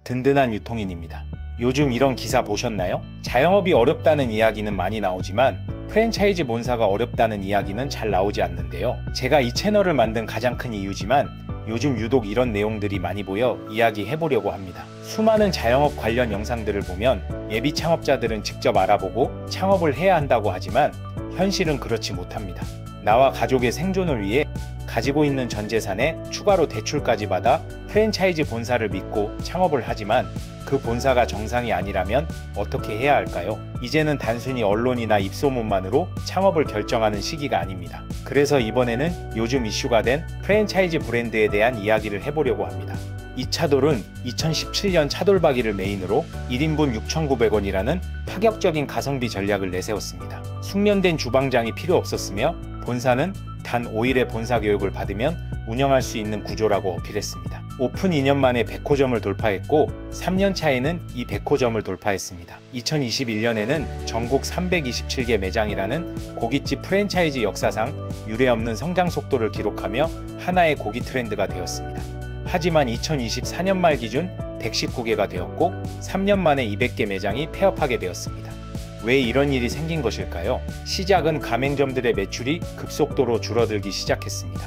든든한 유통인입니다. 요즘 이런 기사 보셨나요? 자영업이 어렵다는 이야기는 많이 나오지만 프랜차이즈 본사가 어렵다는 이야기는 잘 나오지 않는데요. 제가 이 채널을 만든 가장 큰 이유지만 요즘 유독 이런 내용들이 많이 보여 이야기해보려고 합니다. 수많은 자영업 관련 영상들을 보면 예비 창업자들은 직접 알아보고 창업을 해야 한다고 하지만 현실은 그렇지 못합니다. 나와 가족의 생존을 위해 가지고 있는 전 재산에 추가로 대출까지 받아 프랜차이즈 본사를 믿고 창업을 하지만 그 본사가 정상이 아니라면 어떻게 해야 할까요? 이제는 단순히 언론이나 입소문만으로 창업을 결정하는 시기가 아닙니다. 그래서 이번에는 요즘 이슈가 된 프랜차이즈 브랜드에 대한 이야기를 해보려고 합니다. 이 차돌은 2017년 차돌박이를 메인으로 1인분 6,900원이라는 파격적인 가성비 전략을 내세웠습니다. 숙련된 주방장이 필요 없었으며 본사는 단 5일의 본사 교육을 받으면 운영할 수 있는 구조라고 어필했습니다. 오픈 2년 만에 100호점을 돌파했고 3년 차에는 이 100호점을 돌파했습니다. 2021년에는 전국 327개 매장이라는 고깃집 프랜차이즈 역사상 유례없는 성장 속도를 기록하며 하나의 고기 트렌드가 되었습니다. 하지만 2024년 말 기준 119개가 되었고 3년 만에 200개 매장이 폐업하게 되었습니다. 왜 이런 일이 생긴 것일까요? 시작은 가맹점들의 매출이 급속도로 줄어들기 시작했습니다.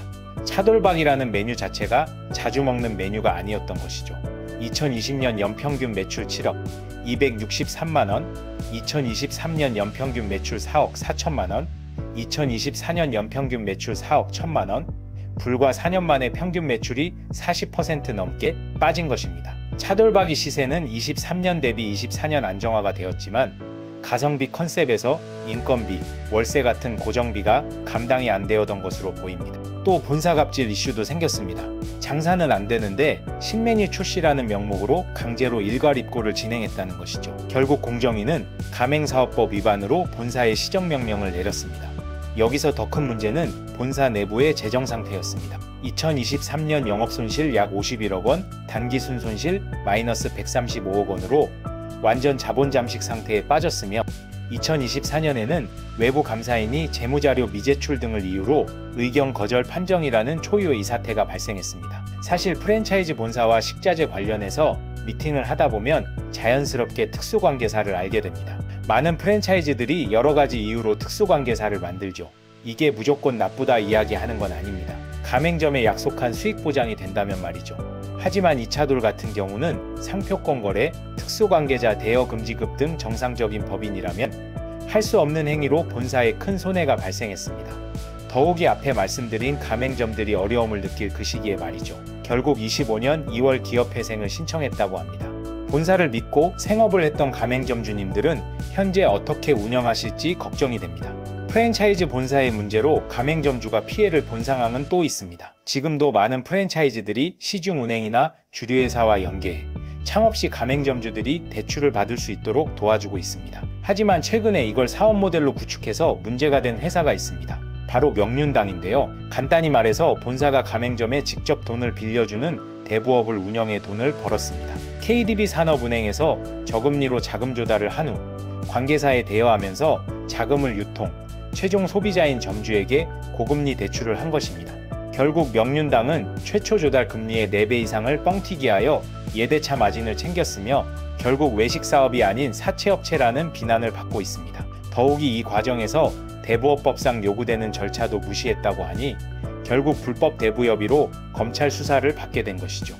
차돌박이라는 메뉴 자체가 자주 먹는 메뉴가 아니었던 것이죠. 2020년 연평균 매출 7억 263만원, 2023년 연평균 매출 4억 4천만원, 2024년 연평균 매출 4억 1천만원, 불과 4년 만에 평균 매출이 40% 넘게 빠진 것입니다. 차돌박이 시세는 23년 대비 24년 안정화가 되었지만 가성비 컨셉에서 인건비, 월세 같은 고정비가 감당이 안 되었던 것으로 보입니다. 또 본사 갑질 이슈도 생겼습니다. 장사는 안 되는데 신메뉴 출시라는 명목으로 강제로 일괄 입고를 진행했다는 것이죠. 결국 공정위는 가맹사업법 위반으로 본사에 시정명령을 내렸습니다. 여기서 더 큰 문제는 본사 내부의 재정 상태였습니다. 2023년 영업손실 약 51억 원, 단기순손실 마이너스 135억 원으로 완전 자본 잠식 상태에 빠졌으며 2024년에는 외부 감사인이 재무자료 미제출 등을 이유로 의견 거절 판정이라는 초유의 사태가 발생했습니다. 사실 프랜차이즈 본사와 식자재 관련해서 미팅을 하다 보면 자연스럽게 특수관계사를 알게 됩니다. 많은 프랜차이즈들이 여러 가지 이유로 특수관계사를 만들죠. 이게 무조건 나쁘다 이야기하는 건 아닙니다. 가맹점에 약속한 수익 보장이 된다면 말이죠. 하지만 이차돌 같은 경우는 상표권 거래, 특수관계자 대여 금지급 등 정상적인 법인이라면 할 수 없는 행위로 본사에 큰 손해가 발생했습니다. 더욱이 앞에 말씀드린 가맹점들이 어려움을 느낄 그 시기에 말이죠. 결국 25년 2월 기업회생을 신청했다고 합니다. 본사를 믿고 생업을 했던 가맹점 주님들은 현재 어떻게 운영하실지 걱정이 됩니다. 프랜차이즈 본사의 문제로 가맹점주가 피해를 본 상황은 또 있습니다. 지금도 많은 프랜차이즈들이 시중은행이나 주류회사와 연계해 창업 시 가맹점주들이 대출을 받을 수 있도록 도와주고 있습니다. 하지만 최근에 이걸 사업 모델로 구축해서 문제가 된 회사가 있습니다. 바로 명륜당인데요. 간단히 말해서 본사가 가맹점에 직접 돈을 빌려주는 대부업을 운영해 돈을 벌었습니다. KDB 산업은행에서 저금리로 자금 조달을 한 후 관계사에 대여하면서 자금을 유통, 최종 소비자인 점주에게 고금리 대출을 한 것입니다. 결국 명륜당은 최초 조달 금리의 4배 이상을 뻥튀기 하여 예대차 마진을 챙겼으며 결국 외식사업이 아닌 사채업체라는 비난을 받고 있습니다. 더욱이 이 과정에서 대부업법상 요구되는 절차도 무시했다고 하니 결국 불법 대부협의로 검찰 수사를 받게 된 것이죠.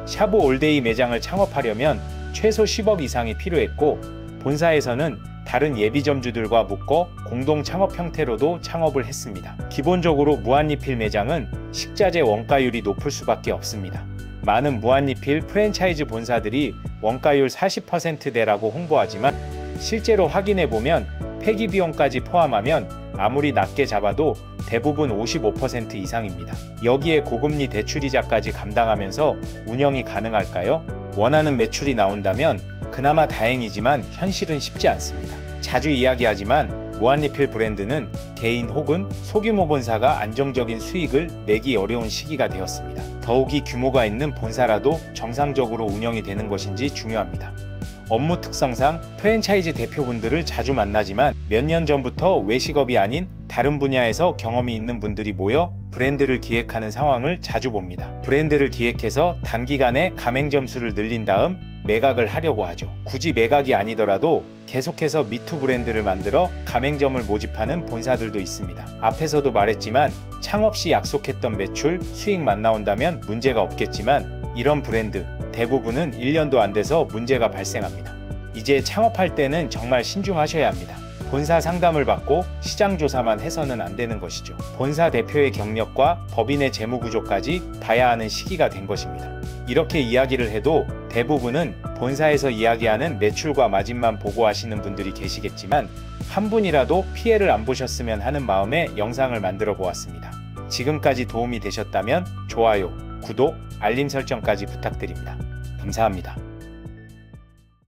샤브 올데이 매장을 창업하려면 최소 10억 이상이 필요했고 본사에서는 다른 예비점주들과 묶어 공동 창업 형태로도 창업을 했습니다. 기본적으로 무한리필 매장은 식자재 원가율이 높을 수밖에 없습니다. 많은 무한리필 프랜차이즈 본사들이 원가율 40%대라고 홍보하지만 실제로 확인해보면 폐기 비용까지 포함하면 아무리 낮게 잡아도 대부분 55% 이상입니다. 여기에 고금리 대출이자까지 감당하면서 운영이 가능할까요? 원하는 매출이 나온다면 그나마 다행이지만 현실은 쉽지 않습니다. 자주 이야기하지만 무한리필 브랜드는 개인 혹은 소규모 본사가 안정적인 수익을 내기 어려운 시기가 되었습니다. 더욱이 규모가 있는 본사라도 정상적으로 운영이 되는 것인지 중요합니다. 업무 특성상 프랜차이즈 대표분들을 자주 만나지만 몇 년 전부터 외식업이 아닌 다른 분야에서 경험이 있는 분들이 모여 브랜드를 기획하는 상황을 자주 봅니다. 브랜드를 기획해서 단기간에 가맹점 수를 늘린 다음 매각을 하려고 하죠. 굳이 매각이 아니더라도 계속해서 미투 브랜드를 만들어 가맹점을 모집하는 본사들도 있습니다. 앞에서도 말했지만 창업 시 약속했던 매출, 수익만 나온다면 문제가 없겠지만 이런 브랜드 대부분은 1년도 안 돼서 문제가 발생합니다. 이제 창업할 때는 정말 신중하셔야 합니다. 본사 상담을 받고 시장 조사만 해서는 안 되는 것이죠. 본사 대표의 경력과 법인의 재무 구조까지 봐야 하는 시기가 된 것입니다. 이렇게 이야기를 해도 대부분은 본사에서 이야기하는 매출과 마진만 보고하시는 분들이 계시겠지만 한 분이라도 피해를 안 보셨으면 하는 마음에 영상을 만들어 보았습니다. 지금까지 도움이 되셨다면 좋아요, 구독, 알림 설정까지 부탁드립니다. 감사합니다.